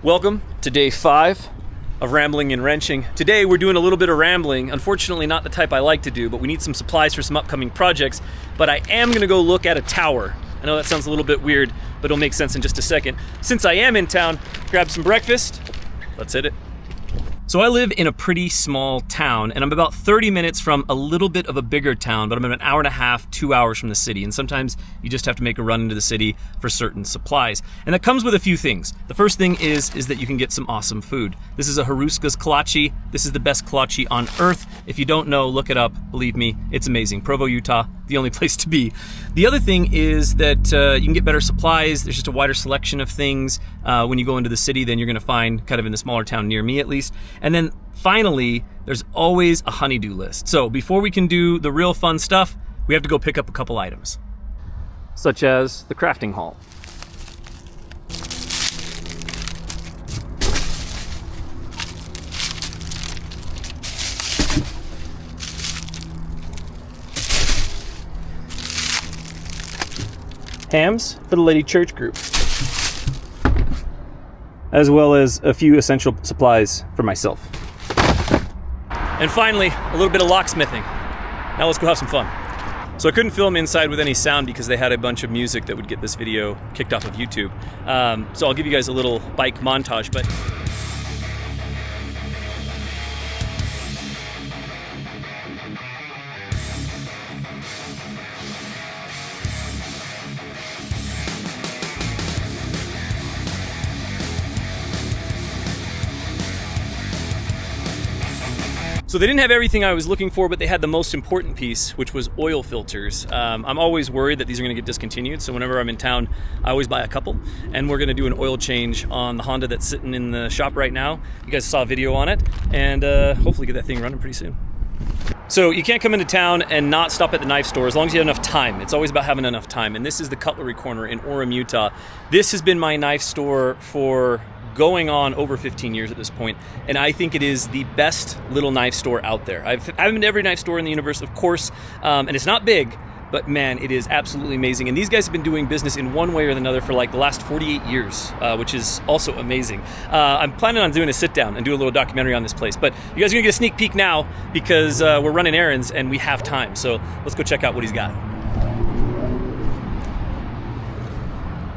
Welcome to day 5 of Rambling and Wrenching. Today we're doing a little bit of rambling. Unfortunately not the type I like to do, but we need some supplies for some upcoming projects. But I am gonna go look at a tower. I know that sounds a little bit weird, but it'll make sense in just a second. Since I am in town, grab some breakfast. Let's hit it. So I live in a pretty small town, and I'm about 30 minutes from a little bit of a bigger town, but I'm about an hour and a half, 2 hours from the city. And sometimes you just have to make a run into the city for certain supplies. And that comes with a few things. The first thing is that you can get some awesome food. This is a Haruska's kolache. This is the best kolache on earth. If you don't know, look it up. Believe me, it's amazing. Provo, Utah, the only place to be. The other thing is that you can get better supplies. There's just a wider selection of things. When you go into the city, then you're gonna find, kind of in the smaller town near me at least. And then finally, there's always a honey-do list. So before we can do the real fun stuff, we have to go pick up a couple items. Such as the crafting hall. Hams for the Lady Church group, as well as a few essential supplies for myself. And finally, a little bit of locksmithing. Now let's go have some fun. So I couldn't film inside with any sound because they had a bunch of music that would get this video kicked off of YouTube. So I'll give you guys a little bike montage, but so they didn't have everything I was looking for, but they had the most important piece, which was oil filters. I'm always worried that these are gonna get discontinued, so whenever I'm in town, I always buy a couple, and we're gonna do an oil change on the Honda that's sitting in the shop right now. You guys saw a video on it, and hopefully get that thing running pretty soon. So you can't come into town and not stop at the knife store as long as you have enough time. It's always about having enough time, and this is the Cutlery Corner in Orem, Utah. This has been my knife store for going on over 15 years at this point, and I think it is the best little knife store out there. I've been to every knife store in the universe, of course, and it's not big, but man, it is absolutely amazing. And these guys have been doing business in one way or another for like the last 48 years, which is also amazing. I'm planning on doing a sit down and do a little documentary on this place, but you guys are gonna get a sneak peek now because we're running errands and we have time. So let's go check out what he's got.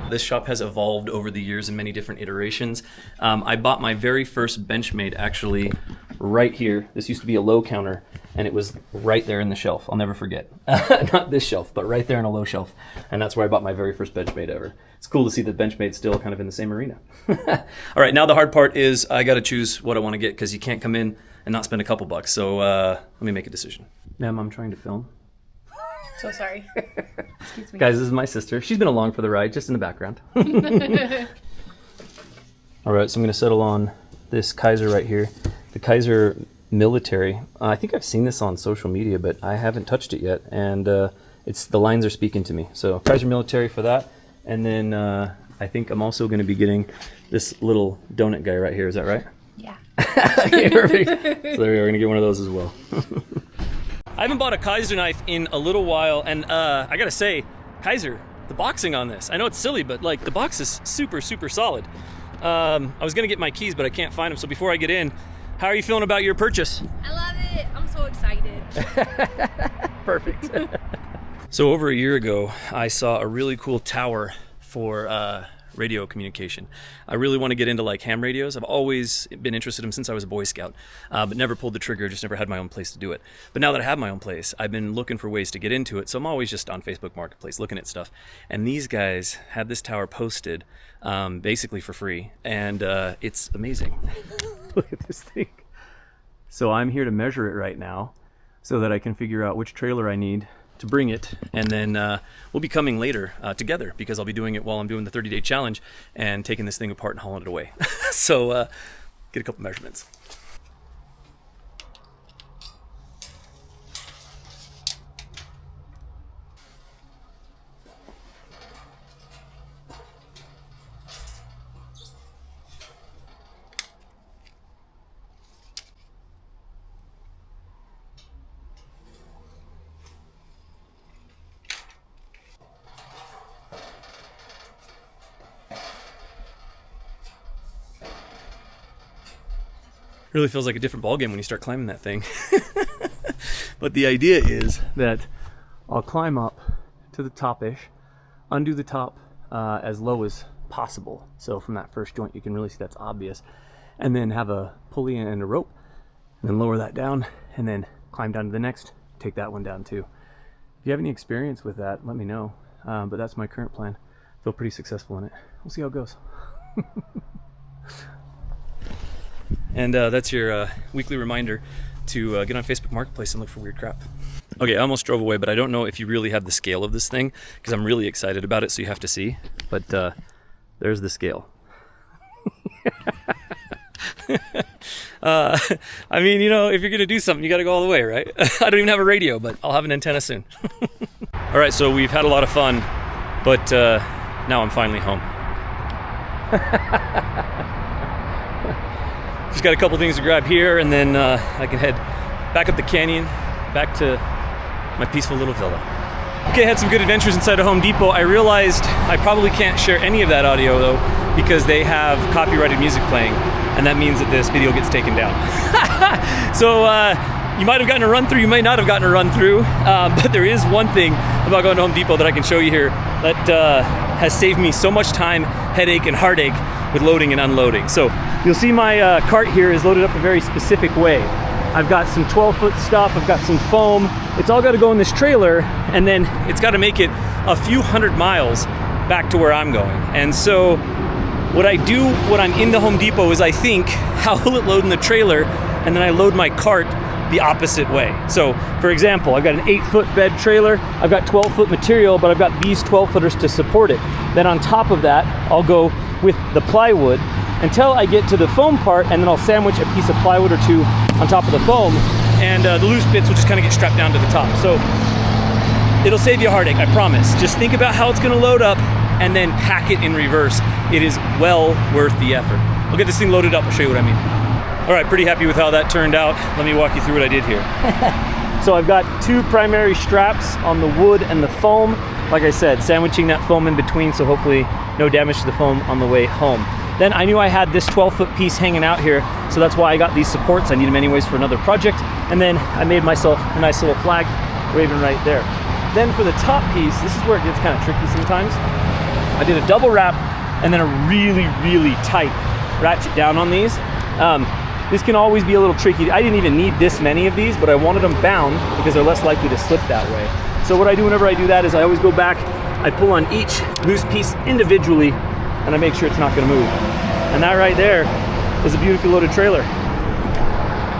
This shop has evolved over the years in many different iterations. I bought my very first Benchmade actually right here. This used to be a low counter, and it was right there in the shelf. I'll never forget. Not this shelf, but right there in a low shelf. And that's where I bought my very first Benchmade ever. It's cool to see that Benchmade's still kind of in the same arena. All right, now the hard part is I gotta choose what I wanna get because you can't come in and not spend a couple bucks. So let me make a decision. Ma'am, I'm trying to film. So sorry. Excuse me. Guys, this is my sister. She's been along for the ride, just in the background. All right, so I'm gonna settle on this Kaiser right here. The Kaiser Military. I think I've seen this on social media, but I haven't touched it yet. And the lines are speaking to me. So Kaiser Military for that. And then I think I'm also gonna be getting this little donut guy right here. Is that right? Yeah. Okay, perfect. So there we are, gonna get one of those as well. I haven't bought a Kaiser knife in a little while, and I gotta say, Kaiser, the boxing on this, I know it's silly, but like the box is super, super solid. I was gonna get my keys, but I can't find them, so before I get in, how are you feeling about your purchase? I love it. I'm so excited. Perfect. So over a year ago, I saw a really cool tower for radio communication. I really want to get into like ham radios. I've always been interested in them since I was a Boy Scout, but never pulled the trigger, just never had my own place to do it. But now that I have my own place, I've been looking for ways to get into it, so I'm always just on Facebook Marketplace looking at stuff. And these guys had this tower posted basically for free, and it's amazing. Look at this thing. So I'm here to measure it right now so that I can figure out which trailer I need to bring it, and then we'll be coming later together because I'll be doing it while I'm doing the 30-day challenge and taking this thing apart and hauling it away. So get a couple measurements. Really feels like a different ballgame when you start climbing that thing. But the idea is that I'll climb up to the top-ish, undo the top as low as possible. So from that first joint, you can really see that's obvious. And then have a pulley and a rope, and then lower that down, and then climb down to the next, take that one down too. If you have any experience with that, let me know. But that's my current plan. Feel pretty successful in it. We'll see how it goes. And that's your weekly reminder to get on Facebook Marketplace and look for weird crap. Okay, I almost drove away, but I don't know if you really have the scale of this thing, because I'm really excited about it, so you have to see. But there's the scale. I mean, you know, if you're gonna do something, you gotta go all the way, right? I don't even have a radio, but I'll have an antenna soon. All right, so we've had a lot of fun, but now I'm finally home. Just got a couple things to grab here, and then I can head back up the canyon, back to my peaceful little villa. Okay, I had some good adventures inside of Home Depot. I realized I probably can't share any of that audio though, because they have copyrighted music playing, and that means that this video gets taken down. So you might have gotten a run through, you might not have gotten a run through, but there is one thing about going to Home Depot that I can show you here that has saved me so much time, headache, and heartache with loading and unloading. So you'll see my cart here is loaded up a very specific way. I've got some 12-foot stuff, I've got some foam. It's all got to go in this trailer, and then it's got to make it a few hundred miles back to where I'm going. And so what I do when I'm in the Home Depot is I think, how will it load in the trailer? And then I load my cart the opposite way. So for example, I've got an 8-foot bed trailer, I've got 12-foot material, but I've got these 12-footers to support it. Then on top of that, I'll go with the plywood until I get to the foam part, and then I'll sandwich a piece of plywood or two on top of the foam, and the loose bits will just kind of get strapped down to the top. So it'll save you a heartache, I promise. Just think about how it's gonna load up and then pack it in reverse. It is well worth the effort. I'll get this thing loaded up, I'll show you what I mean. All right, pretty happy with how that turned out. Let me walk you through what I did here. So I've got 2 primary straps on the wood and the foam. Like I said, sandwiching that foam in between, so hopefully no damage to the foam on the way home. Then I knew I had this 12-foot piece hanging out here, so that's why I got these supports. I need them anyways for another project. And then I made myself a nice little flag waving right there. Then for the top piece, this is where it gets kind of tricky sometimes. I did a double wrap and then a really, really tight ratchet down on these. This can always be a little tricky. I didn't even need this many of these, but I wanted them bound because they're less likely to slip that way. So what I do whenever I do that is I always go back, I pull on each loose piece individually, and I make sure it's not gonna move. And that right there is a beautifully loaded trailer.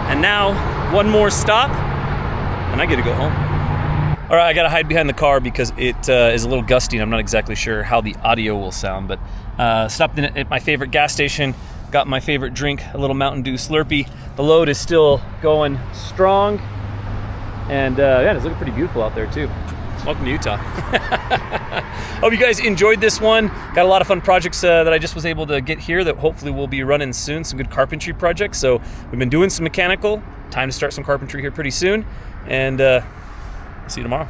And now, one more stop, and I get to go home. All right, I gotta hide behind the car because it is a little gusty and I'm not exactly sure how the audio will sound, but stopped in at my favorite gas station, got my favorite drink, a little Mountain Dew Slurpee. The load is still going strong, and yeah, it's looking pretty beautiful out there too. Welcome to Utah. Hope you guys enjoyed this one. Got a lot of fun projects that I just was able to get here that hopefully will be running soon, some good carpentry projects. So we've been doing some mechanical, time to start some carpentry here pretty soon, and see you tomorrow.